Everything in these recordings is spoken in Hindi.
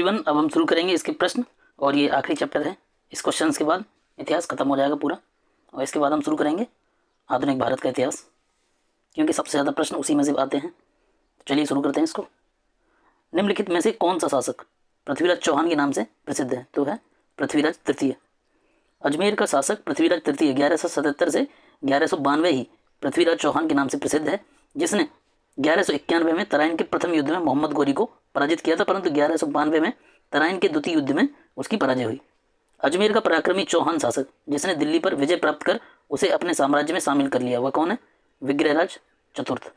एवरीवन, अब हम शुरू करेंगे इसके प्रश्न और ये आखिरी चैप्टर है। इस क्वेश्चन के बाद इतिहास खत्म हो जाएगा पूरा और इसके बाद हम शुरू करेंगे आधुनिक भारत का इतिहास, क्योंकि सबसे ज़्यादा प्रश्न उसी में से आते हैं। तो चलिए शुरू करते हैं इसको। निम्नलिखित में से कौन सा शासक पृथ्वीराज चौहान के नाम से प्रसिद्ध है? तो है पृथ्वीराज तृतीय। अजमेर का शासक पृथ्वीराज तृतीय 1177 से 1192 ही पृथ्वीराज चौहान के नाम से प्रसिद्ध है, जिसने 1191 में तराइन के प्रथम युद्ध में मोहम्मद गौरी को पराजित किया था, परंतु 1192 में तराइन के द्वितीय युद्ध में उसकी पराजय हुई। अजमेर का पराक्रमी चौहान शासक जिसने दिल्ली पर विजय प्राप्त कर उसे अपने साम्राज्य में शामिल कर लिया, वह कौन है? विग्रहराज चतुर्थ।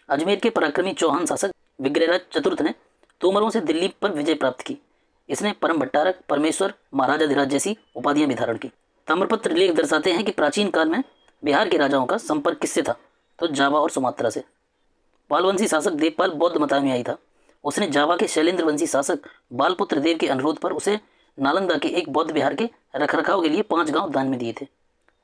अजमेर के पराक्रमी चौहान शासक विग्रहराज चतुर्थ ने तोमरों से दिल्ली पर विजय प्राप्त की। इसने परम भट्टारक, परमेश्वर, महाराजाधिराज जैसी उपाधियां भी धारण की। ताम्रपत्र लेख दर्शाते हैं कि प्राचीन काल में बिहार के राजाओं का संपर्क किससे था? तो जावा और सुमात्रा से। पालवंशी शासक देवपाल बौद्ध मतानुयायी था। उसने जावा के शैलेंद्र वंशी शासक बालपुत्र देव के अनुरोध पर उसे नालंदा के एक बौद्ध विहार के रखरखाव के लिए 5 गांव दान में दिए थे।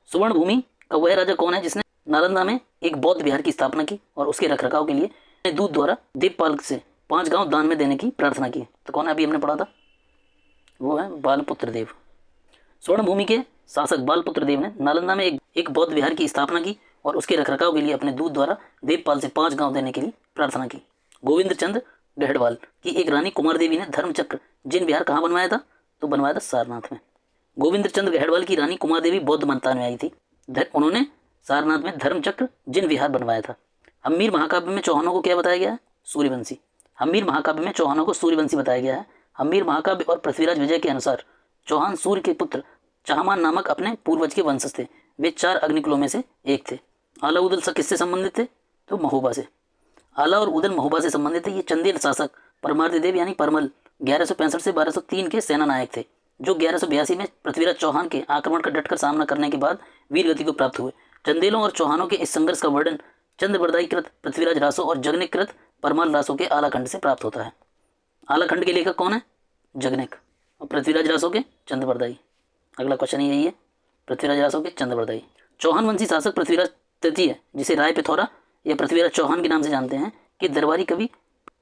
सुवर्ण भूमि का वह राजा कौन है जिसने नालंदा में एक बौद्ध विहार की स्थापना की और उसके रखरखाव के लिए दूत द्वारा देवपाल से 5 गांव दान में देने की प्रार्थना की? तो कौन है? अभी हमने पढ़ा था, वो है बालपुत्र देव। स्वर्ण भूमि के शासक बालपुत्र देव ने नालंदा में एक बौद्ध विहार की स्थापना की और उसके रखरखाव के लिए अपने दूत द्वारा देवपाल से 5 गांव देने के लिए प्रार्थना की। गोविंद चंद्र गहड़वाल की एक रानी कुमार देवी ने धर्मचक्र जिन विहार कहाँ बनवाया था? तो बनवाया था सारनाथ में। गोविंद चंद्र गहड़वाल की रानी कुमार देवी बौद्ध मतानुयायी थी। उन्होंने सारनाथ में धर्मचक्र जिन विहार बनवाया था। हम्मीर महाकाव्य में चौहानों को क्या बताया गया है? सूर्यवंशी। हम्मीर महाकाव्य में चौहानों को सूर्यवंशी बताया गया है। हम्मीर महाकाव्य और पृथ्वीराज विजय के अनुसार चौहान सूर्य के पुत्र चाहमान नामक अपने पूर्वज के वंशज थे। वे 4 अग्निकुलों में से एक थे। आला उदल किससे संबंधित थे? तो महोबा से। आला और उदल महोबा से संबंधित थे। ये चंदेल शासक परमार्थिदेव यानी परमल 1165 से 1203 के सेना नायक थे, जो 1182 में पृथ्वीराज चौहान के आक्रमण का डटकर सामना करने के बाद वीर गति को प्राप्त हुए। चंदेलों और चौहानों के इस संघर्ष का वर्णन चंद्रबरदाई कृत पृथ्वीराज रासो और जगनिक कृत परमाल रासो के आलाखंड से प्राप्त होता है। आलाखंड के लेखक कौन है? जगनिक। और पृथ्वीराज रासो के चंद्रबरदाई। अगला क्वेश्चन यही है, पृथ्वीराज रासो के चंद्रबरदाई। चौहान वंशी शासक पृथ्वीराज तृतीय, जिसे राय पिथौरा या पृथ्वीराज चौहान के नाम से जानते हैं, कि दरबारी कवि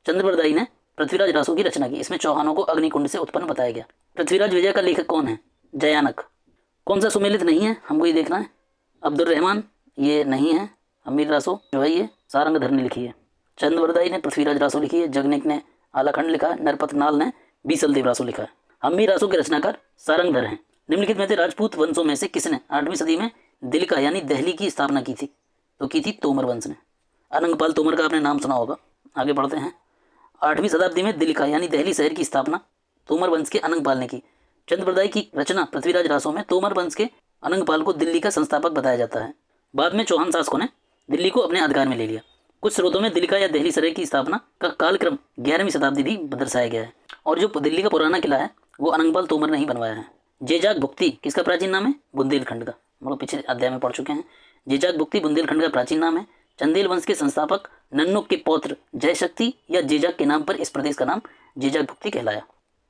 चंद्रबरदाई ने पृथ्वीराज रासो की रचना की। इसमें चौहानों को अग्निकुंड से उत्पन्न बताया गया। पृथ्वीराज विजय का लेखक कौन है? जयानक। कौन सा सुमेलित नहीं है? हमको ये देखना है। अब्दुल रहमान ये नहीं है। हमीर रासो जो है ये सारंगधर ने लिखी है। चंद्रबरदाई ने पृथ्वीराज रासो लिखी है। जगनिक ने आलाखंड लिखा है। नरपतनाल ने बीसल देव रासो लिखा है। हमीर रासो के रचनाकार सारंगधर हैं। निम्नलिखित में से राजपूत वंशों में से किसने 8वीं सदी में दिल्का यानी दिल्ली की स्थापना की थी? तो की थी तोमर वंश ने। अनंगपाल तोमर का आपने नाम सुना होगा। आगे बढ़ते हैं। 8वीं शताब्दी में दिल्का यानी दिल्ली शहर की स्थापना तोमर वंश के अनंगपाल ने की। चंद्रबरदाई की रचना पृथ्वीराज रासो में तोमर वंश के अनंगपाल को दिल्ली का संस्थापक बताया जाता है। बाद में चौहान शासकों ने दिल्ली को अपने अधिकार में ले लिया। कुछ स्रोतों में दिल्का या दिल्ली शहर की स्थापना का कालक्रम 11वीं शताब्दी भी दर्शाया गया है, और जो दिल्ली का पुराना किला है वो अनंगपाल तोमर ने ही बनवाया है। जेजाक भुक्ति किसका प्राचीन नाम है? बुंदेलखंड का। हम लोग पिछले अध्याय में पढ़ चुके हैं। जेजाक भुक्ति बुंदेलखंड का प्राचीन नाम है। चंदेल वंश के संस्थापक नन्नुक के पौत्र जयशक्ति या जेजाक के नाम पर इस प्रदेश का नाम जेजाक भुक्ति कहलाया।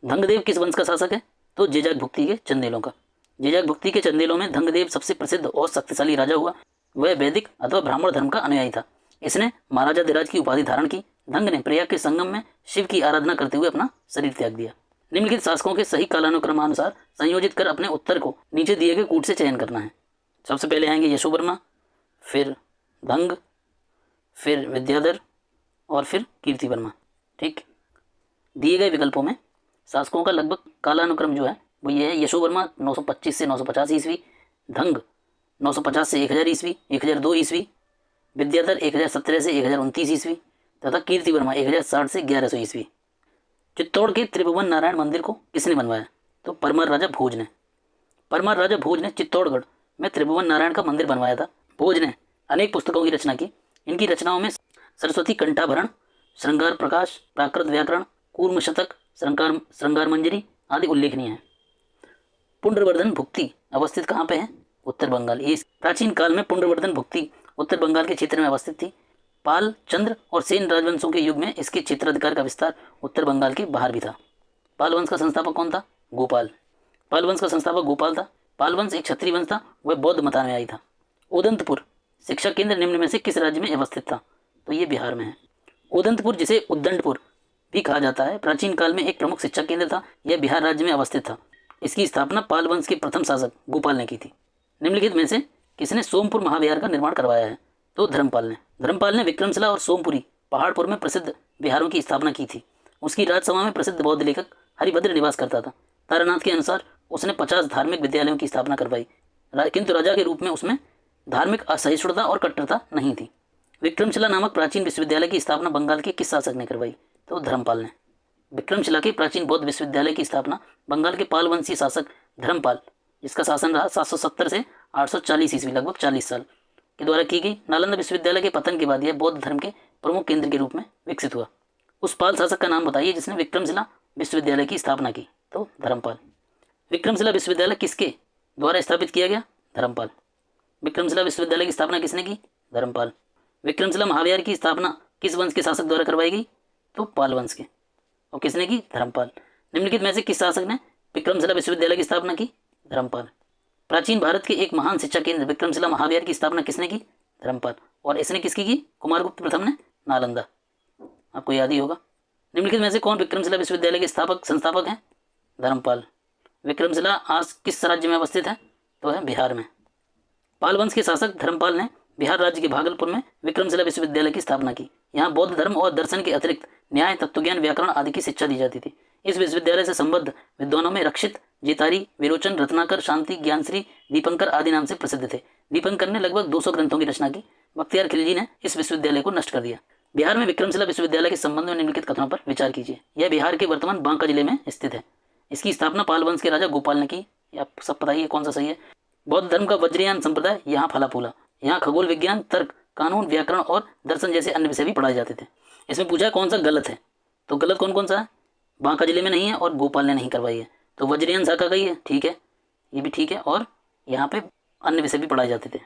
धंगदेव किस वंश का शासक है? तो जेजाक भुक्ति के चंदेलों का। जेजाक भुक्ति के चंदेलों में धंगदेव सबसे प्रसिद्ध और शक्तिशाली राजा हुआ। वह वैदिक अथवा ब्राह्मण धर्म का अनुयायी था। इसने महाराजाधिराज की उपाधि धारण की। धंग ने प्रयाग के संगम में शिव की आराधना करते हुए अपना शरीर त्याग दिया। निम्नलिखित शासकों के सही कालानुक्रमानुसार संयोजित कर अपने उत्तर को नीचे दिए गए कूट से चयन करना है। सबसे पहले आएंगे यशोवर्मा, फिर धंग, फिर विद्याधर और फिर कीर्तिवर्मा। ठीक, दिए गए विकल्पों में शासकों का लगभग कालानुक्रम जो है वो ये है। यशोवर्मा 925 से 950 ईस्वी, धंग 950 से 1000 ईस्वी, 1002 ईस्वी, विद्याधर 1017 से 1029 ईस्वी तथा कीर्तिवर्मा 1060 से 1100 ईस्वी। चित्तौड़ के त्रिभुवन नारायण मंदिर को किसने बनवाया? तो परमार राजा भोज ने। परमार राजा भोज ने चित्तौड़गढ़ में त्रिभुवन नारायण का मंदिर बनवाया था। भोज ने अनेक पुस्तकों की रचना की। इनकी रचनाओं में सरस्वती कंठाभरण, श्रृंगार प्रकाश, प्राकृत व्याकरण, कूर्म शतक, श्रृंगार मंजरी आदि उल्लेखनीय है। पुंड्रवर्धन भुक्ति अवस्थित कहाँ पे है? उत्तर बंगाल। ये प्राचीन काल में पुंड्रवर्धन भुक्ति उत्तर बंगाल के क्षेत्र में अवस्थित थी। पाल, चंद्र और सेन राजवंशों के युग में इसके क्षेत्राधिकार का विस्तार उत्तर बंगाल के बाहर भी था। पाल वंश का संस्थापक कौन था? गोपाल। पाल वंश का संस्थापक गोपाल था। पाल वंश एक क्षत्रिय वंश था। वह बौद्ध मतानुयायी था। उदंतपुर शिक्षा केंद्र निम्न में से किस राज्य में अवस्थित था? तो ये बिहार में है। उदंतपुर जिसे उद्दंडपुर भी कहा जाता है, प्राचीन काल में एक प्रमुख शिक्षा केंद्र था। यह बिहार राज्य में अवस्थित था। इसकी स्थापना पाल वंश के प्रथम शासक गोपाल ने की थी। निम्नलिखित में से किसने सोमपुर महाविहार का निर्माण करवाया है? तो धर्मपाल ने। धर्मपाल ने विक्रमशिला और सोमपुरी पहाड़पुर में प्रसिद्ध विहारों की स्थापना की थी। उसकी राजसभा में प्रसिद्ध बौद्ध लेखक हरिभद्र निवास करता था। तारानाथ के अनुसार उसने 50 धार्मिक विद्यालयों की स्थापना करवाई, किंतु राजा के रूप में उसमें धार्मिक असहिष्णुता और कट्टरता नहीं थी। विक्रमशिला नामक प्राचीन विश्वविद्यालय की स्थापना बंगाल के किस शासक ने करवाई? तो धर्मपाल ने। विक्रमशिला के प्राचीन बौद्ध विश्वविद्यालय की स्थापना बंगाल के पाल वंशी शासक धर्मपाल, जिसका शासन रहा 770 से 840 ईस्वी, लगभग 40 साल, के द्वारा की गई। नालंदा विश्वविद्यालय के पतन के बाद यह बौद्ध धर्म के प्रमुख केंद्र के रूप में विकसित हुआ। उस पाल शासक का नाम बताइए जिसने विक्रमशिला विश्वविद्यालय की स्थापना की? तो धर्मपाल। विक्रमशिला विश्वविद्यालय किसके द्वारा स्थापित किया गया? धर्मपाल। विक्रमशिला विश्वविद्यालय की स्थापना किसने की? धर्मपाल। विक्रमशिला महाविहार की स्थापना किस वंश के शासक द्वारा करवाई गई? तो पाल वंश के। और किसने की? धर्मपाल। निम्नलिखित में से किस शासक ने विक्रमशिला विश्वविद्यालय की स्थापना की? धर्मपाल। प्राचीन भारत के एक महान शिक्षा केंद्र विक्रमशिला महाविहार की स्थापना किसने की? धर्मपाल। और इसने किसकी की? कुमारगुप्त प्रथम ने, नालंदा, आपको याद ही होगा। निम्नलिखित में से कौन विक्रमशिला विश्वविद्यालय के संस्थापक हैं? धर्मपाल। विक्रमशिला आज किस राज्य में अवस्थित है? तो है बिहार में। पाल वंश के शासक धर्मपाल ने बिहार राज्य के भागलपुर में विक्रमशिला विश्वविद्यालय की स्थापना की। यहाँ बौद्ध धर्म और दर्शन के अतिरिक्त न्याय, तत्वज्ञान, व्याकरण आदि की शिक्षा दी जाती थी। इस विश्वविद्यालय से संबद्ध विद्वानों में रक्षित, जेतारी, विरोचन, रत्नाकर, शांति, ज्ञानश्री, दीपंकर आदि नाम से प्रसिद्ध थे। दीपंकर ने लगभग 200 ग्रंथों की रचना की। बख्तियार खिलजी ने इस विश्वविद्यालय को नष्ट कर दिया। बिहार में विक्रमशिला विश्वविद्यालय के संबंध में निम्नलिखित कथनों पर विचार कीजिए। यह बिहार के वर्तमान बांका जिले में स्थित है। इसकी स्थापना पाल वंश के राजा गोपाल ने की। आप सब बताइए कौन सा सही है? बौद्ध धर्म का वज्रयान संप्रदाय यहाँ फला फूला। यहाँ खगोल विज्ञान, तर्क, कानून, व्याकरण और दर्शन जैसे अन्य विषय भी पढ़ाए जाते थे। इसमें पूछा कौन सा गलत है, तो गलत कौन कौन सा है? बांका जिले में नहीं है और गोपाल ने नहीं करवाई है, तो वज्रयान शाखा गई है, ठीक है, ये भी ठीक है। और यहाँ पे अन्य विषय भी पढ़ाए जाते थे।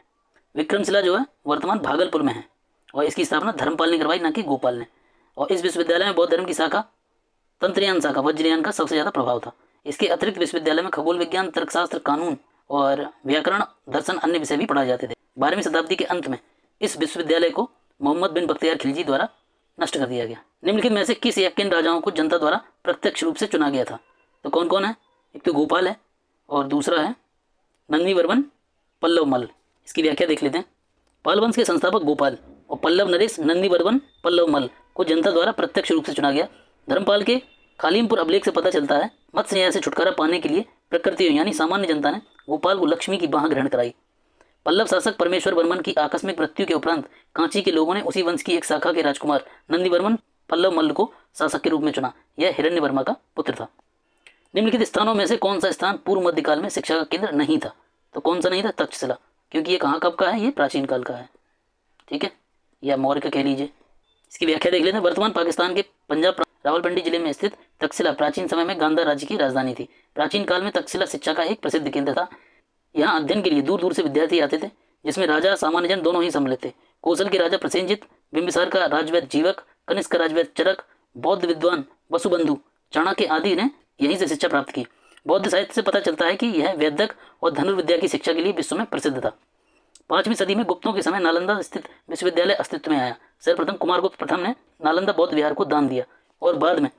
विक्रमशिला जो है वर्तमान भागलपुर में है और इसकी स्थापना धर्मपाल ने करवाई, ना कि गोपाल ने। और इस विश्वविद्यालय में बौद्ध धर्म की शाखा तंत्रयान शाखा वज्रयान का सबसे ज़्यादा प्रभाव था। इसके अतिरिक्त विश्वविद्यालय में खगोल विज्ञान, तर्कशास्त्र, कानून और व्याकरण, दर्शन, अन्य विषय भी पढ़ाए जाते थे। 12वीं शताब्दी के अंत में इस विश्वविद्यालय को मोहम्मद बिन बख्तियार खिलजी द्वारा नष्ट कर दिया गया। निम्नलिखित में से किस यक्किन राजाओं को जनता द्वारा प्रत्यक्ष रूप से चुना गया था? तो कौन कौन है? एक तो गोपाल है और दूसरा है नंदीवर्मन पल्लव मल। इसकी व्याख्या देख लेते हैं। पाल वंश के संस्थापक गोपाल और पल्लव नरेश नंदीवर्मन पल्लव मल को जनता द्वारा प्रत्यक्ष रूप से चुना गया। धर्मपाल के खालीमपुर अभिलेख से पता चलता है मत्स्य न्याय से छुटकारा पाने के लिए प्रकृतियों यानी सामान्य जनता ने गोपाल को लक्ष्मी की बाह ग्रहण कराई। पल्लव शासक परमेश्वर वर्मन की आकस्मिक मृत्यु के उपरांत कांची के लोगों ने उसी वंश की एक शाखा के राजकुमार नंदीवर्मन पल्लव मल्ल को शासक के रूप में चुना। यह हिरण्यवर्मा का पुत्र था। निम्नलिखित स्थानों में से कौन सा स्थान पूर्व मध्यकाल में शिक्षा का केंद्र नहीं था? तो कौन सा नहीं था? तक्षशिला, क्योंकि ये कहाँ कब का है? ये प्राचीन काल का है, ठीक है, या मौर्य का कह लीजिए। इसकी व्याख्या देख लेते हैं। वर्तमान पाकिस्तान के पंजाब रावलपिंडी जिले में स्थित तक्षशिला प्राचीन समय में गांधार राज्य की राजधानी थी। प्राचीन काल में तक्षशिला शिक्षा का एक प्रसिद्ध केंद्र था। यहाँ अध्ययन के लिए दूर दूर से विद्यार्थी आते थे, जिसमें राजा सामान्य जन दोनों ही सम्मिलित थे। कौशल के राजा प्रसेनजित, बिंबिसार का राजवैद्य जीवक, कनिष्क का राजवैद्य चरक, बौद्ध विद्वान वसुबंधु, चाणक्य आदि ने यहीं से शिक्षा प्राप्त की। बौद्ध साहित्य से पता चलता है कि यह वैदिक और धनुर्विद्या की शिक्षा के लिए विश्व में प्रसिद्ध था। 5वीं सदी में गुप्तों के समय नालंदा स्थित विश्वविद्यालय अस्तित्व में आया। सर्वप्रथम कुमारगुप्त प्रथम ने नालंदा बौद्ध विहार को दान दिया और बाद में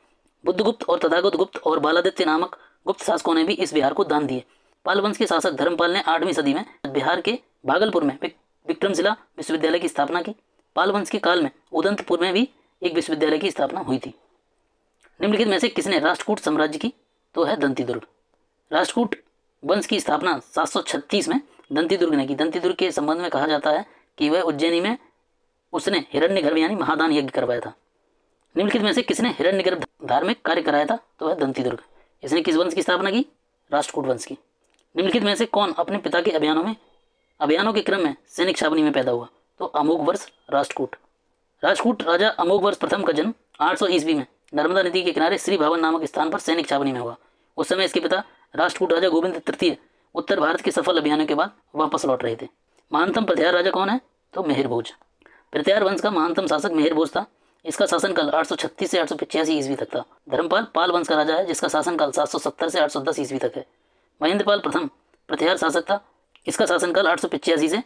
बुद्धगुप्त और तथागत गुप्त और बालादित्य नामक गुप्त शासकों ने भी इस विहार को दान दिए। पाल वंश के शासक धर्मपाल ने 8वीं सदी में बिहार के भागलपुर में विक्रमशिला विश्वविद्यालय की स्थापना की। पाल वंश के काल में उदंतपुर में भी एक विश्वविद्यालय की स्थापना हुई थी। निम्नलिखित में से किसने राष्ट्रकूट साम्राज्य की? तो है दंतीदुर्ग। राष्ट्रकूट वंश की स्थापना 736 में दंतीदुर्ग ने की। दंतीदुर्ग के संबंध में कहा जाता है कि वह उज्जैनी में उसने हिरण्यगर्भ यानी महादान यज्ञ करवाया था। निम्नलिखित में से किसने हिरण्यगर्भ धार्मिक कार्य कराया था? तो है दंतीदुर्ग। इसने किस वंश की स्थापना की? राष्ट्रकूट वंश की। निम्नलिखित में से कौन अपने पिता के अभियानों के क्रम में सैनिक छावनी में पैदा हुआ? तो अमोघवर्ष राष्ट्रकूट। राष्ट्रकूट राजा अमोघवर्ष प्रथम का जन्म 800 ईस्वी में नर्मदा नदी के किनारे श्री भवन नामक स्थान पर सैनिक छावनी में हुआ। उस समय इसके पिता राष्ट्रकूट राजा गोविंद तृतीय उत्तर भारत के सफल अभियानों के बाद वापस लौट रहे थे। महानतम प्रत्यार राजा कौन है? तो मेहर भोज। प्रत्यार वंश का महानतम शासक मेहर भोज था। इसका शासनकाल 836 से 885 ईस्वी तक था। धर्मपाल पाल वंश का राजा है, जिसका शासनकाल 770 से 810 ईस्वी तक है। महेंद्रपाल प्रथम प्रत्यार शासक था। इसका शासनकाल 885 से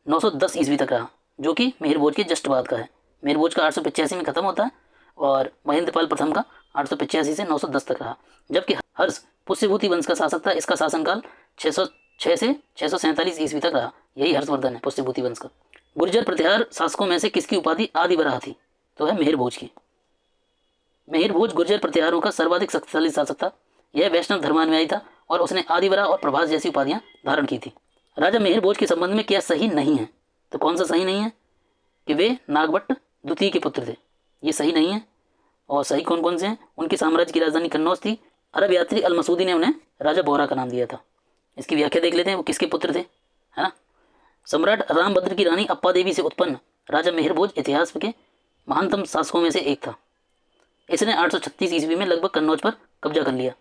910 ईस्वी तक रहा, जो कि मेहर भोज के जस्ट बाद का है। मेहर भोज का 885 में खत्म होता है और महेंद्रपाल प्रथम का 885 से 910 तक रहा, जबकि हर्ष पुष्यभूति वंश का शासक था। इसका शासनकाल 606 से 647 ईस्वी तक रहा। यही हर्षवर्धन है पुष्यभूति वंश का। गुर्जर प्रतिहार शासकों में से किसकी उपाधि आदि वराह थी? तो है मिहिर भोज की। मिहिर भोज गुर्जर प्रतिहारों का सर्वाधिक शक्तिशाली शासक था। यह वैष्णव धर्मानुयायी था और उसने आदिवरा और प्रभास जैसी उपाधियां धारण की थी। राजा मिहिर भोज के संबंध में क्या सही नहीं है? तो कौन सा सही नहीं है? कि वे नागभट्ट द्वितीय के पुत्र थे, ये सही नहीं है। और सही कौन कौन से हैं? उनके साम्राज्य की राजधानी कन्नौज थी। अरब यात्री अल मसूदी ने उन्हें राजा बोहरा का नाम दिया था। इसकी व्याख्या देख लेते हैं, वो किसके पुत्र थे, है ना। सम्राट रामभद्र की रानी अप्पा देवी से उत्पन्न राजा मिहिर भोज इतिहास के महानतम शासकों में से एक था। इसने 836 ईस्वी में लगभग कन्नौज पर कब्जा कर लिया।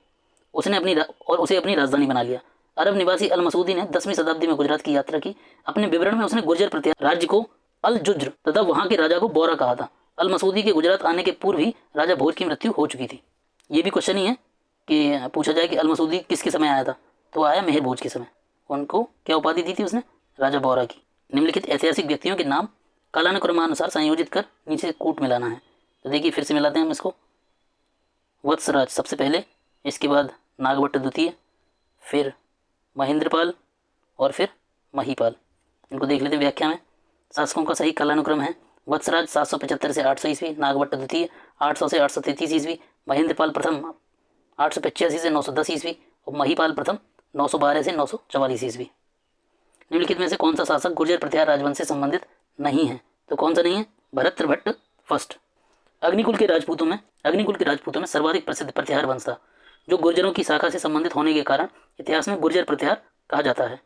उसे अपनी राजधानी बना लिया। अरब निवासी अल मसूदी ने 10वीं शताब्दी में गुजरात की यात्रा की। अपने विवरण में उसने गुर्जर प्रतिहार राज्य को अल जुज्र तथा वहां के राजा को बोरा कहा था। अल मसूदी के गुजरात आने के पूर्व ही राजा भोज की मृत्यु हो चुकी थी। ये भी क्वेश्चन ही है कि पूछा जाए कि अल मसूदी किसके समय आया था, तो आया मिहिर भोज के समय। उनको क्या उपाधि दी थी उसने? राजा बोरा की। निम्नलिखित ऐतिहासिक व्यक्तियों के नाम कालानुक्रमानुसार संयोजित कर नीचे कूट मिलाना है। तो देखिए फिर से मिलाते हैं हम इसको। वत्सराज सबसे पहले, इसके बाद नागभट्ट द्वितीय, फिर महेंद्रपाल और फिर महीपाल। इनको देख लेते हैं व्याख्या में। शासकों का सही कालानुक्रम है वत्सराज 775 से 800 ईस्वी, नागभट्ट द्वितीय 800 से 833 ईस्वी, महेंद्रपाल प्रथम 885 से 910 ईस्वी और महीपाल प्रथम 912 से 944 ईस्वी। निम्नलिखित में से कौन सा शासक गुर्जर प्रतिहार राजवंश से संबंधित नहीं है? तो कौन सा नहीं है? भरत भट्ट फर्स्ट। अग्निकुल के राजपूतों में सर्वाधिक प्रसिद्ध प्रतिहार वंश था, जो गुर्जरों की शाखा से संबंधित होने के कारण इतिहास में गुर्जर प्रतिहार कहा जाता है।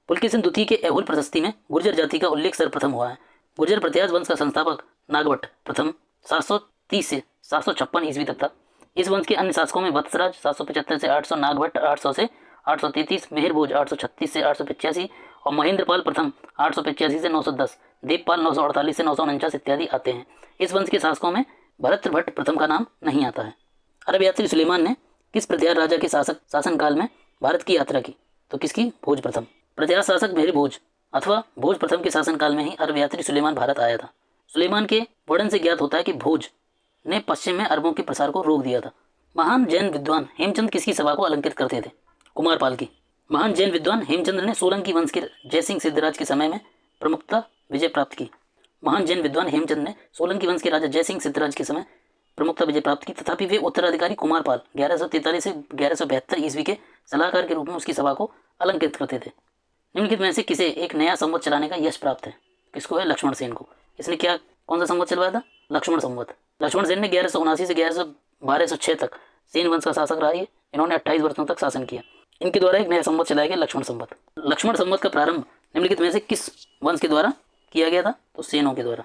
पुलकेशिन द्वितीय के एहुल प्रशस्ति में गुर्जर जाति का उल्लेख सर्वप्रथम हुआ है। गुर्जर प्रतिहार वंश का संस्थापक नागभट्ट प्रथम 730 से 756 ईस्वी तक था। इस वंश के अन्य शासकों में वत्सराज 775 से 800, नागभट्ट 800 से 833, मिहिर भोज 836 से 885 और महेंद्रपाल प्रथम 885 से 910, देवपाल 948 से 949 इत्यादि आते हैं। इस वंश के शासकों में भरत भट्ट प्रथम का नाम नहीं आता है। अरब यात्री सुलेमान ने किस प्रतिहार राजा के शासनकाल में भारत की यात्रा की? तो किसकी? भोज प्रथम। प्रतिहार शासक मिहिर भोज अथवा भोज प्रथम के शासनकाल में ही अरब यात्री सुलेमान भारत आया था। सुलेमान के वर्णन से ज्ञात होता है कि भोज ने पश्चिम में अरबों के प्रसार को रोक दिया था। महान जैन विद्वान हेमचंद किसकी सभा को अलंकृत करते थे? कुमारपाल की। महान जैन विद्वान हेमचंद्र ने सोलंकी वंश के जयसिंह सिद्धराज के समय में प्रमुखता विजय प्राप्त की। महान जैन विद्वान हेमचंद ने सोलंकी वंश के राजा जयसिंह सिद्धराज के समय प्रमुखता विजय प्राप्त की, तथापि वे उत्तराधिकारी कुमारपाल 1143 से 1172 ईस्वी के सलाहकार के रूप में उसकी सभा को अलंकृत करते थे। निम्नलिखित में से किसे एक नया संवत चलाने का यश प्राप्त है? किसको है? लक्ष्मण सेन को। इसने क्या कौन सा संवत चलवाया था? लक्ष्मण संवत। लक्ष्मण सेन ने 1179 से 1206 तक सेन वंश का शासक रहा। इन्होंने 28 वर्षों तक शासन किया। इनके द्वारा एक नया संवत चलाया गया, लक्ष्मण संवत। लक्ष्मण संवत का प्रारंभ निम्नलिखित में से किस वंश के द्वारा किया गया था? तो सेनों के द्वारा।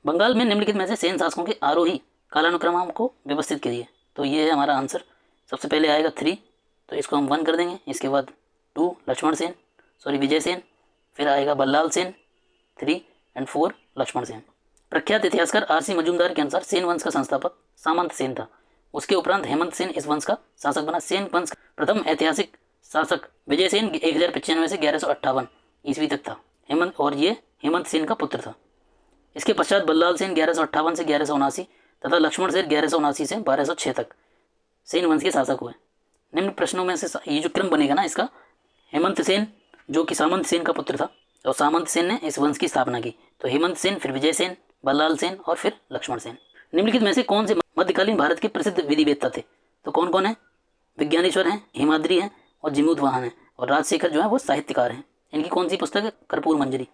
बंगाल में निम्नलिखित में से सेन शासकों के आरोही कालानुक्रम को व्यवस्थित करिए। तो ये है हमारा आंसर। सबसे पहले आएगा 3, तो इसको हम 1 कर देंगे। इसके बाद 2 विजय सेन, फिर आएगा बल्लाल सेन 3 और 4 लक्ष्मण सेन। प्रख्यात इतिहासकार आर.सी. मजूमदार के अनुसार सेन वंश का संस्थापक सामंत सेन था। उसके उपरांत हेमंत सेन इस वंश का शासक बना। सेन वंश का प्रथम ऐतिहासिक शासक विजय सेन 1095 से 1158 ईस्वी तक था। हेमंत सेन का पुत्र था। इसके पश्चात बल्लाल सेन 1158 से 1179 तथा लक्ष्मण सेन 1179 से 1206 तक सेन वंश के शासक हुए। निम्न प्रश्नों में से ये जो क्रम बनेगा ना इसका, हेमंत सेन जो कि सामंत सेन का पुत्र था और सामंत सेन ने इस वंश की स्थापना की। तो हेमंत सेन, फिर विजय सेन, बल्लाल सेन और फिर लक्ष्मण सेन। निम्नलिखित में से कौन से मध्यकालीन भारत के प्रसिद्ध विधिवेत्ता थे? तो कौन कौन है? विज्ञानेश्वर हैं, हेमाद्री हैं और जिमूतवाहन हैं और राजशेखर जो है वो साहित्यकार हैं। इनकी कौन सी पुस्तक है? कर्पूर मंजरी।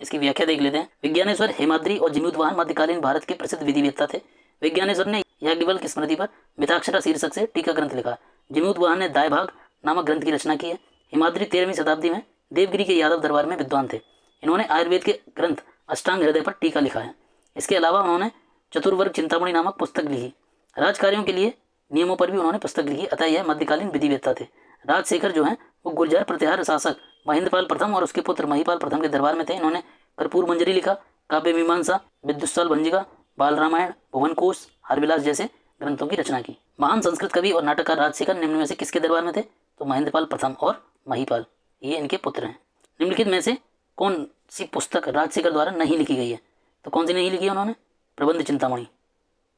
इसकी व्याख्या देख लेते हैं। विज्ञानेश्वर, हेमाद्री और जिमूतवाहन मध्यकालीन भारत के प्रसिद्ध विधिवेत्ता थे। विज्ञानेश्वर ने याज्ञवल्क्य की स्मृति पर मिताक्षरा शीर्षक से टीका ग्रंथ लिखा। जिमूतवाहन ने दायभाग नामक ग्रंथ की रचना की है। हेमाद्री 13वीं शताब्दी में देवगिरी के यादव दरबार में विद्वान थे। इन्होंने आयुर्वेद के ग्रंथ अष्टांग हृदय पर टीका लिखा है। इसके अलावा उन्होंने चतुर्वर्ग चिंतामणि नामक पुस्तक लिखी। राजकार्यों के लिए नियमों पर भी उन्होंने पुस्तक लिखी। अतः यह मध्यकालीन विधिवेत्ता थे। राजशेखर जो है वो गुर्जर प्रतिहार शासक महेंद्रपाल प्रथम और उसके पुत्र महीपाल प्रथम के दरबार में थे। इन्होंने कर्पूर मंजरी लिखा, काव्य मीमांसा, विद्युत्साल भंजिका, बाल रामायण, भुवन कोश, हरविलास जैसे ग्रंथों की रचना की। महान संस्कृत कवि और नाटककार राजशेखर निम्न में से किसके दरबार में थे? तो महेंद्रपाल प्रथम और महीपाल, ये इनके पुत्र हैं। निम्नलिखित में से कौन सी पुस्तक राजशेखर द्वारा नहीं लिखी गई है? तो कौन सी नहीं लिखी है उन्होंने? प्रबंध चिंतामणि।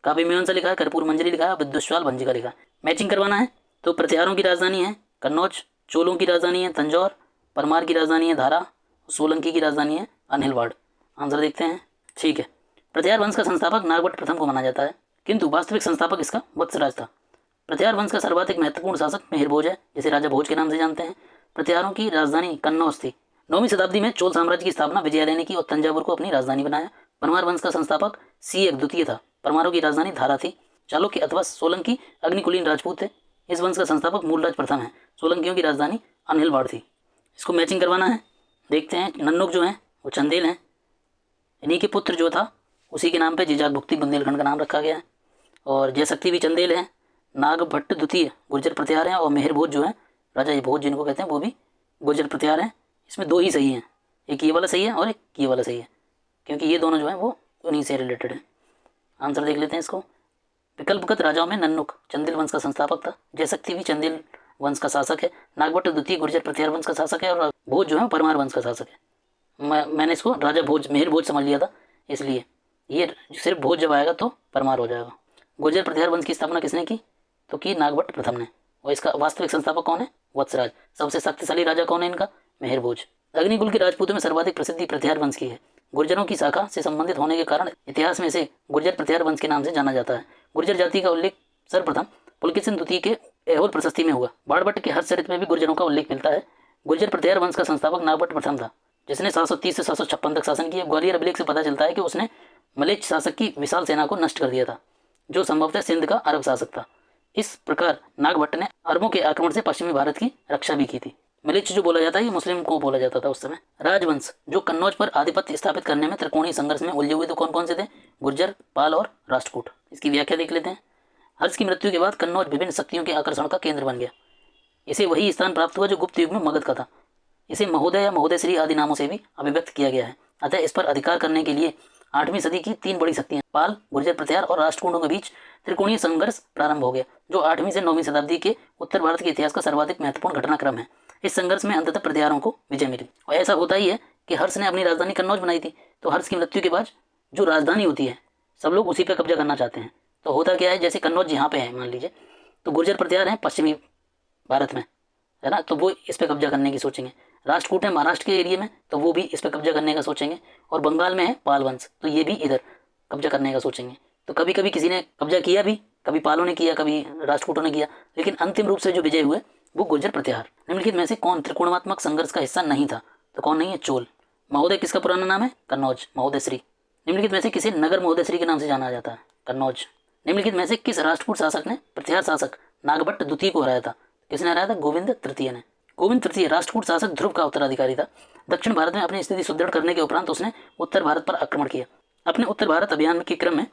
काव्य मीमांसा लिखा है, कर्पूर मंजरी लिखा है, विद्वस्वाल भंजिका लिखा है। मैचिंग करवाना है तो प्रतिहारों की राजधानी है कन्नौज, चोलों की राजधानी है तंजौर, परमार की राजधानी है धारा, सोलंकी की राजधानी है अनहिलवाड़। आंसर देखते हैं। ठीक है, प्रतिहार वंश का संस्थापक नागभट्ट प्रथम को माना जाता है, किंतु वास्तविक संस्थापक इसका वत्सराज था। प्रतिहार वंश का सर्वाधिक महत्वपूर्ण शासक मिहिर भोज है, जिसे राजा भोज के नाम से जानते हैं। प्रतिहारों की राजधानी कन्नौज थी। 9वीं शताब्दी में चोल साम्राज्य की स्थापना विजयालय ने की और तंजावुर को अपनी राजधानी बनाया। परमार वंश का संस्थापक सीएक द्वितीय था। परमारों की राजधानी धारा थी। चालुक्य अथवा सोलंकी अग्निकुलीन राजपूत थे। इस वंश का संस्थापक मूलराज प्रथम है। सोलंकियों की राजधानी अनहिलवाड़ थी। इसको मैचिंग करवाना है। देखते हैं, नन्नुक जो है वो चंदेल हैं, इन्हीं के पुत्र जो था उसी के नाम पे जिजाक भुक्ति बुंदेलखंड का नाम रखा गया है। और जयशक्ति भी चंदेल है। नागभट्ट द्वितीय गुर्जर प्रतिहार हैं और मिहिर भोज जो है राजा भोज जिनको कहते हैं वो भी गुर्जर प्रतिहार हैं। इसमें दो ही सही हैं, एक ये वाला सही है और एक ये वाला सही है, क्योंकि ये दोनों जो है वो उन्हीं से रिलेटेड है। आंसर देख लेते हैं इसको। विकल्पगत राजाओं में नन्नुक चंदेल वंश का संस्थापक था। जयशक्ति भी चंदेल वंश का शासक है। नागभट्ट द्वितीय गुर्जर प्रतिहार वंश का शासक है और भोज जो है परमार वंश का शासक है। मैंने इसको राजा भोज मिहिर भोज समझ लिया था, इसलिए ये सिर्फ भोज जब आएगा तो परमार हो जाएगा। गुर्जर प्रतिहार वंश की स्थापना किसने की? तो की नागभट्ट प्रथम ने। और इसका वास्तविक संस्थापक कौन है? वत्सराज। सबसे शक्तिशाली राजा कौन है इनका? मिहिर भोज। अग्निकुल के राजपूतों में सर्वाधिक प्रसिद्धि प्रतिहार वंश की है। गुर्जरों की शाखा से संबंधित होने के कारण इतिहास में इसे गुर्जर प्रतिहार वंश के नाम से जाना जाता है। गुर्जर जाति का उल्लेख सर्वप्रथम पुलकेशिन द्वितीय के ऐहोल प्रशस्ति में हुआ। बाणभट्ट के हर्षचरित में भी गुर्जरों का उल्लेख मिलता है। गुर्जर प्रतिहार वंश का संस्थापक नागभट्ट प्रथम था, जिसने 730 से 756 तक शासन किया। ग्वालियर अभिलेख से पता चलता है कि उसने मलेच्छ शासक की विशाल सेना को नष्ट कर दिया था, जो संभवतः सिंध का अरब शासक था। इस प्रकार नागभट्ट ने अरबों के आक्रमण से पश्चिमी भारत की रक्षा भी की थी। मलेच्छ जो बोला जाता है ये मुस्लिम को बोला जाता था उस समय। राजवंश जो कन्नौज पर आधिपत्य स्थापित करने में त्रिकोणीय संघर्ष में उलझे हुए तो कौन कौन से थे? गुर्जर, पाल और राष्ट्रकूट। इसकी व्याख्या देख लेते हैं। हर्ष की मृत्यु के बाद कन्नौज विभिन्न शक्तियों के आकर्षण का केंद्र बन गया। इसे वही स्थान प्राप्त हुआ जो गुप्त युग में मगध का था। इसे महोदय या महोदयश्री आदि नामों से भी अभिव्यक्त किया गया है। अतः इस पर अधिकार करने के लिए 8वीं सदी की 3 बड़ी शक्तियां पाल, गुर्जर प्रतिहार और राष्ट्रकूटों के बीच त्रिकोणीय संघर्ष प्रारंभ हो गया, जो 8वीं से 9वीं शताब्दी के उत्तर भारत के इतिहास का सर्वाधिक महत्वपूर्ण घटनाक्रम है। इस संघर्ष में अंततः प्रतिहारों को विजय मिली। और ऐसा होता ही है कि हर्ष ने अपनी राजधानी कन्नौज बनाई थी, तो हर्ष की मृत्यु के बाद जो राजधानी होती है सब लोग उसी पर कब्जा करना चाहते हैं। तो होता क्या है, जैसे कन्नौज यहाँ पे है मान लीजिए, तो गुर्जर प्रतिहार हैं पश्चिमी भारत में, है ना, तो वो इस पर कब्जा करने की सोचेंगे। राष्ट्रकूट है महाराष्ट्र के एरिया में, तो वो भी इस पर कब्जा करने का सोचेंगे। और बंगाल में है पाल वंश, तो ये भी इधर कब्जा करने का सोचेंगे। तो कभी कभी किसी ने कब्जा किया भी, कभी पालों ने किया, कभी राष्ट्रकूटों ने किया, लेकिन अंतिम रूप से जो विजय हुए वो गुर्जर प्रतिहार। निम्नलिखित में से कौन त्रिकोणात्मक संघर्ष का हिस्सा नहीं था? तो कौन नहीं है? चोल। महोदय किसका पुराना नाम है? कन्नौज, महोदयश्री। निम्नलिखित में से किसे नगर महोदयश्री के नाम से जाना जाता है? कन्नौज। निम्नलिखित में से किस राष्ट्रकूट शासक ने प्रतिहार शासक नागभट्ट द्वितीय को हराया था? किसने हराया था? गोविंद तृतीय ने। गोविंद तृतीय राष्ट्रकूट शासक ध्रुव का उत्तराधिकारी था। दक्षिण भारत में अपनी स्थिति सुदृढ़ करने के उपरांत उसने उत्तर भारत पर आक्रमण किया। अपने उत्तर भारत अभियान के क्रम में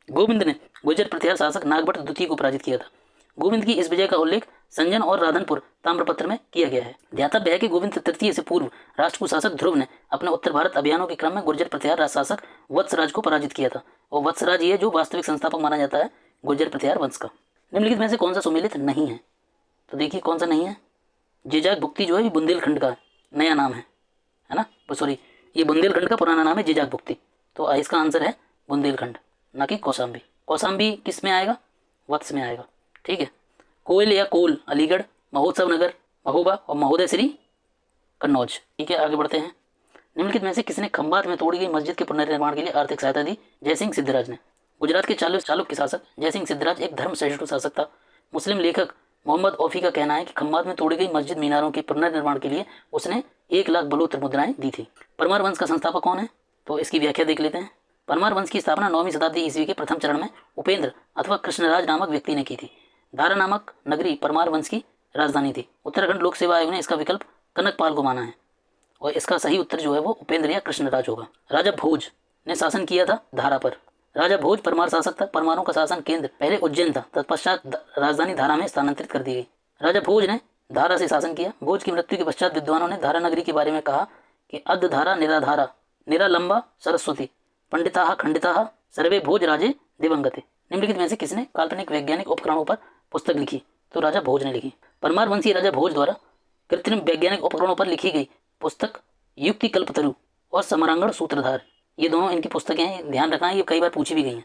गोविंद ने गुर्जर प्रतिहार शासक नागभट्ट द्वितीय को पराजित किया था। गोविंद की इस विजय का उल्लेख संजन और राधनपुर ताम्रपत्र में किया गया है। ध्यातव्य है कि गोविंद तृतीय से पूर्व राष्ट्रकूट शासक ध्रुव ने अपने उत्तर भारत अभियानों के क्रम में गुर्जर प्रतिहार शासक वत्सराज को पराजित किया था। और वत्सराज ये जो वास्तविक संस्थापक माना जाता है गुर्जर प्रतिहार वंश का। निम्नलिखित में से कौन सा सुमेलित नहीं है? तो देखिए कौन सा नहीं है। जिजाक भुक्ति जो है बुंदेलखंड का नया नाम है ना, सॉरी ये बुंदेलखंड का पुराना नाम है जिजाक भुक्ति। तो इसका आंसर है बुंदेलखंड, ना कि कौशाम्बी। कौशाम्बी किस में आएगा? वत्स में आएगा। ठीक है। कोयल या कोल अलीगढ़, महोत्सव नगर महोबा और महोदयश्री कन्नौज। ठीक है, आगे बढ़ते हैं। निम्नलिखित में से किसने खंभात में तोड़ी गई मस्जिद के पुनर्निर्माण के लिए आर्थिक सहायता दी? जयसिंह सिद्धराज ने। गुजरात के चालुक्य शासक जयसिंह सिद्धराज एक धर्म सहिष्णु शासक था। मुस्लिम लेखक मोहम्मद औफी का कहना है कि खंभात में तोड़ी गई मस्जिद मीनारों के पुनर्निर्माण के लिए उसने 1 लाख बलूत्र मुद्राएं दी थी। परमार वंश का संस्थापक कौन है? तो इसकी व्याख्या देख लेते हैं। परमार वंश की स्थापना 9वीं शताब्दी ईस्वी के प्रथम चरण में उपेंद्र अथवा कृष्णराज नामक व्यक्ति ने की थी। दारा नामक नगरी परमार वंश की राजधानी थी। उत्तराखंड लोक सेवा आयोग ने इसका विकल्प कनकपाल को माना है और इसका सही उत्तर जो है वो उपेंद्र या कृष्णराज होगा। राजा भोज ने शासन किया था धारा पर। राजा भोज परमार शासक था। परमारों का शासन केंद्र पहले उज्जैन था, तत्पश्चात राजधानी धारा में स्थानांतरित कर दी गई। राजा भोज ने धारा से शासन किया। भोज की मृत्यु के पश्चात विद्वानों ने धारा नगरी के बारे में कहा कि अद्ध धारा निराधारा निरालंबा सरस्वती पंडिता खंडिता सर्वे भोज राजे दिवंगते। निम्नलिखित में से किसने काल्पनिक वैज्ञानिक उपकरणों पर पुस्तक लिखी? तो राजा भोज ने लिखी। परमार वंशीय राजा भोज द्वारा कृत्रिम वैज्ञानिक उपकरणों पर लिखी गई पुस्तक युक्ति कल्पतरु और समरांगण सूत्रधार, ये दोनों इनकी पुस्तकें हैं। ध्यान रखना, ये कई बार पूछी भी गई हैं।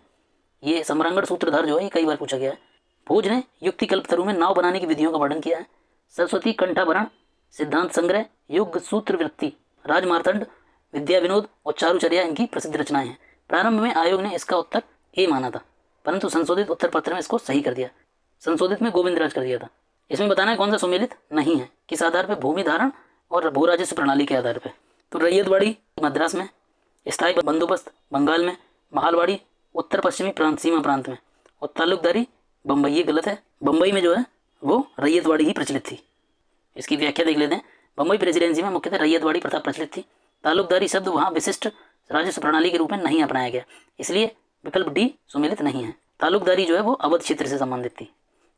ये सम्रांगण सूत्रधार जो है ये कई बार पूछा गया है। भोज ने युक्ति कल्पतरु में नाव बनाने की विधियों का वर्णन किया है। सरस्वती कंठाभरण, सिद्धांत संग्रह, युग सूत्र वृत्ति, राजमार्तंड, विद्या विनोद और चारुचर्या इनकी प्रसिद्ध रचनाएं हैं। प्रारंभ में आयोग ने इसका उत्तर ए माना था, परंतु संशोधित उत्तर पत्र में इसको सही कर दिया। संशोधित में गोविंदराज कर दिया था। इसमें बताना है कौन सा सुमेलित नहीं है, किस आधार पर, भूमि धारण और भू राजस्व प्रणाली के आधार पर। तो रैयतवाड़ी मद्रास में, स्थायी बंदोबस्त बंगाल में, महालवाड़ी उत्तर पश्चिमी प्रांत सीमा प्रांत में, और ताल्लुकदारी बम्बई। ये गलत है, बम्बई में जो है वो रैयतवाड़ी ही प्रचलित थी। इसकी व्याख्या देख लेते हैं। बम्बई प्रेसिडेंसी में मुख्यतः रैयतवाड़ी प्रथा प्रचलित थी। ताल्लुकदारी शब्द वहाँ विशिष्ट राजस्व प्रणाली के रूप में नहीं अपनाया गया, इसलिए विकल्प डी सुमेलित नहीं है। ताल्लुकदारी जो है वो अवध क्षेत्र से संबंधित थी।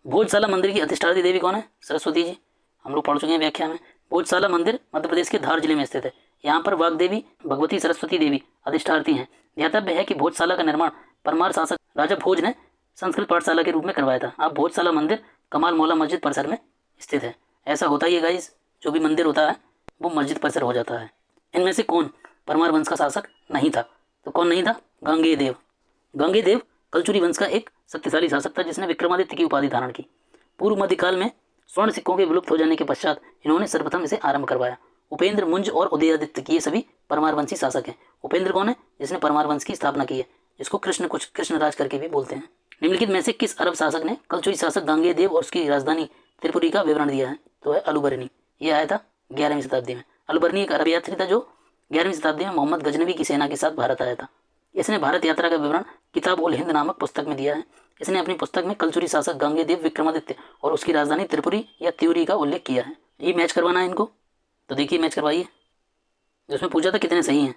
भोजशाला मंदिर की अधिष्ठात्री देवी कौन है? सरस्वती जी। हम लोग पढ़ चुके हैं व्याख्या में। भोजशाला मंदिर मध्य प्रदेश के धार जिले में स्थित है। यहाँ पर वाग्देवी भगवती सरस्वती देवी अधिष्ठात्री हैं। ध्यातव्य है कि भोजशाला का निर्माण परमार शासक राजा भोज ने संस्कृत पाठशाला के रूप में करवाया था। अब भोजशाला मंदिर कमाल मौला मस्जिद परिसर में स्थित है। ऐसा होता ही है गाइस, जो भी मंदिर होता है वो मस्जिद परिसर हो जाता है। इनमें से कौन परमार वंश का शासक नहीं था? तो कौन नहीं था? गांगेयदेव। गांगेयदेव कलचुरी वंश का एक शक्तिशाली शासक था जिसने विक्रमादित्य की उपाधि धारण की। पूर्व मध्यकाल में स्वर्ण सिक्कों के विलुप्त हो जाने के पश्चात इन्होंने सर्वप्रथम इसे आरंभ करवाया। उपेंद्र, मुंज और उदयादित्य की ये सभी परमारवंशी शासक हैं। उपेंद्र कौन है? जिसने परमारवंश की स्थापना की है, जिसको कृष्णराज करके भी बोलते हैं। निम्नलिखित में से किस अरब शासक ने कलचुरी शासक गांगेयदेव और उसकी राजधानी त्रिपुरी का विवरण दिया है? तो है अलुबर्नी। ये आया था 11वीं शताब्दी में। अलुबर्नी एक अरब यात्री था जो 11वीं शताब्दी में मोहम्मद गजनवी की सेना के साथ भारत आया था। इसने भारत यात्रा का विवरण किताब उल हिंद नामक पुस्तक में दिया है। इसने अपनी पुस्तक में कलचुरी शासक गांगेयदेव विक्रमादित्य और उसकी राजधानी त्रिपुरी या त्यूरी का उल्लेख किया है। ये मैच करवाना है इनको, तो देखिए मैच करवाइए। जिसमें पूछा था कितने सही हैं।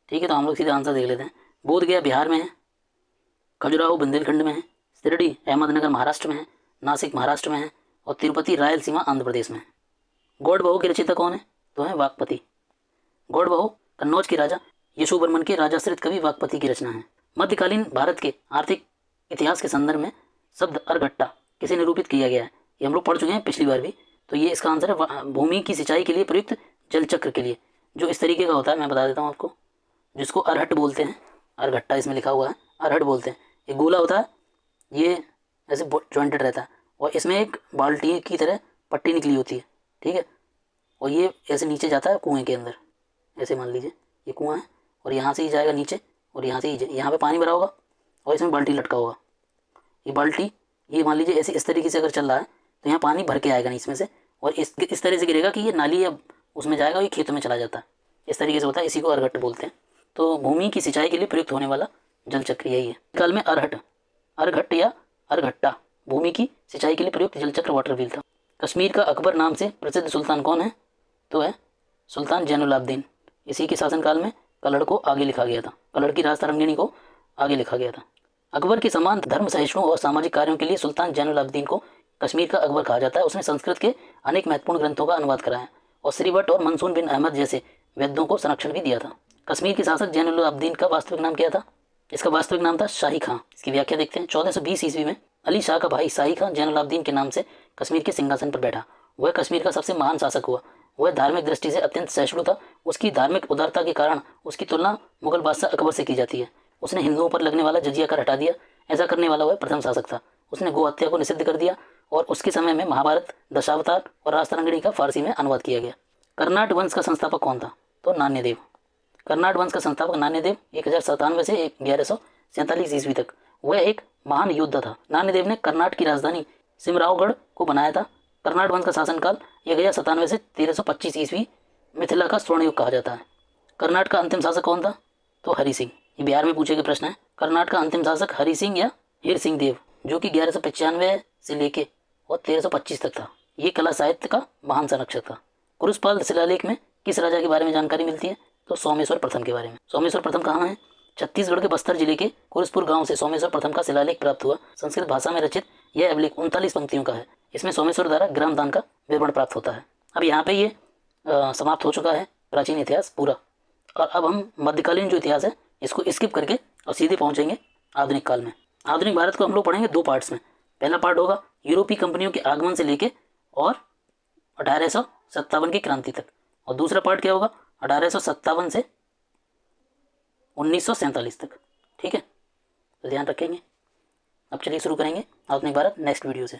ठीक है, तो हम लोग सीधा आंसर देख लेते हैं। बोधगया बिहार में है, खजुराहो बुंदेलखंड में है, शिरडी अहमदनगर महाराष्ट्र में है, नासिक महाराष्ट्र में है, और तिरुपति रायलसीमा आंध्र प्रदेश में है। गौड़ बहू के रचयिता कौन है? तो है वाकपति। गौड़ बहू कन्नौज के राजा यशोवर्मन के राजाश्रित कवि वाकपति की रचना है। मध्यकालीन भारत के आर्थिक इतिहास के संदर्भ में शब्द अर्घट्टा किसे निरूपित किया गया है? ये हम लोग पढ़ चुके हैं पिछली बार भी। तो ये इसका आंसर है भूमि की सिंचाई के लिए प्रयुक्त जल चक्र के लिए, जो इस तरीके का होता है। मैं बता देता हूँ आपको, जिसको अरहट बोलते हैं। अर्घट्टा इसमें लिखा हुआ है, अरहट बोलते हैं। एक गोला होता है, ये ऐसे जॉइंटेड रहता है, और इसमें एक बाल्टी की तरह पट्टी निकली होती है। ठीक है, और ये ऐसे नीचे जाता है कुएं के अंदर। ऐसे मान लीजिए ये कुआं है, और यहाँ से ही जाएगा नीचे, और यहाँ से ही यहाँ पे पानी भरा होगा, और इसमें बाल्टी लटका होगा। ये बाल्टी, ये मान लीजिए ऐसे इस तरीके से अगर चल रहा है तो यहाँ पानी भर के आएगा इसमें से, और इस तरह से गिरेगा कि ये नाली या उसमें जाएगा और ये खेत में चला जाता है। इस तरीके से होता है, इसी को अर्घट बोलते हैं। तो भूमि की सिंचाई के लिए प्रयुक्त होने वाला जल चक्र यही है। काल में अर्घट या अर्घट्टा भूमि की सिंचाई के लिए प्रयुक्त जल चक्र वाटर व्हील था। कश्मीर का अकबर नाम से प्रसिद्ध सुल्तान कौन है? तो है सुल्तान जैनुलाब्दीन। इसी के शासनकाल में कलड़ को आगे लिखा गया था, कलड़ की राजतरंगिणी को आगे लिखा गया था। अकबर के समान धर्म सहिष्णु और सामाजिक कार्यों के लिए सुल्तान जैनुलाब्दीन को कश्मीर का अकबर कहा जाता है। उसने संस्कृत के अनेक महत्वपूर्ण ग्रंथों का अनुवाद कराया और श्रीवट और मंसून बिन अहमद जैसे वेदों को संरक्षण भी दिया था। कश्मीर के शासक जैनुलाब्दीन का वास्तविक नाम क्या था? इसका वास्तविक नाम था शाही खां। इसकी व्याख्या देखते हैं। 1420 ईस्वी में अली शाह का भाई शाही खां जैनुलाब्दीन के नाम से कश्मीर के सिंहासन पर बैठा। वह कश्मीर का सबसे महान शासक हुआ। वह धार्मिक दृष्टि से अत्यंत सहिष्णु था। उसकी धार्मिक उदारता के कारण उसकी तुलना मुगल बादशाह अकबर से की जाती है। उसने हिंदुओं पर लगने वाला जजिया कर हटा दिया। ऐसा करने वाला वह प्रथम शासक था। उसने गो हत्या को निषिद्ध कर दिया और उसके समय में महाभारत, दशावतार और राजतरंगिणी का फारसी में अनुवाद किया गया। कर्नाट वंश का संस्थापक कौन था? तो नान्यदेव। कर्नाट वंश का संस्थापक नान्यदेव 1097 से 1147 ईस्वी तक वह एक महान योद्धा था। नान्यदेव ने कर्नाट की राजधानी सिमरावगढ़ को बनाया था। कर्नाट वंश का शासनकाल 1097 से 1325 ईस्वी मिथिला का स्वर्ण युग कहा जाता है। कर्नाट का अंतिम शासक कौन था? तो हरि सिंह। ये बिहार में पूछे गए प्रश्न है। कर्नाट का अंतिम शासक हरि सिंह या हीर सिंह देव, जो कि 1195 से लेके और 1325 तक था। ये कला साहित्य का महान संरक्षक था। कुरुसपाल शिलालेख में किस राजा के बारे में जानकारी मिलती है? तो सोमेश्वर प्रथम के बारे में। सोमेश्वर प्रथम कहाँ है? छत्तीसगढ़ के बस्तर जिले के कुरुसपुर गांव से सोमेश्वर प्रथम का शिलालेख प्राप्त हुआ। संस्कृत भाषा में रचित यह अभिलेख 39 पंक्तियों का है। इसमें सोमेश्वर द्वारा ग्राम दान का विवरण प्राप्त होता है। अब यहाँ पे ये समाप्त हो चुका है प्राचीन इतिहास पूरा, और अब हम मध्यकालीन जो इतिहास है इसको स्किप करके और सीधे पहुँचेंगे आधुनिक काल में। आधुनिक भारत को हम लोग पढ़ेंगे 2 पार्ट्स में। पहला पार्ट होगा यूरोपीय कंपनियों के आगमन से लेके और 1857 की क्रांति तक, और दूसरा पार्ट क्या होगा? 1857 से 1947 तक। ठीक है, तो ध्यान रखेंगे। अब चलिए शुरू करेंगे आधुनिक भारत नेक्स्ट वीडियो से।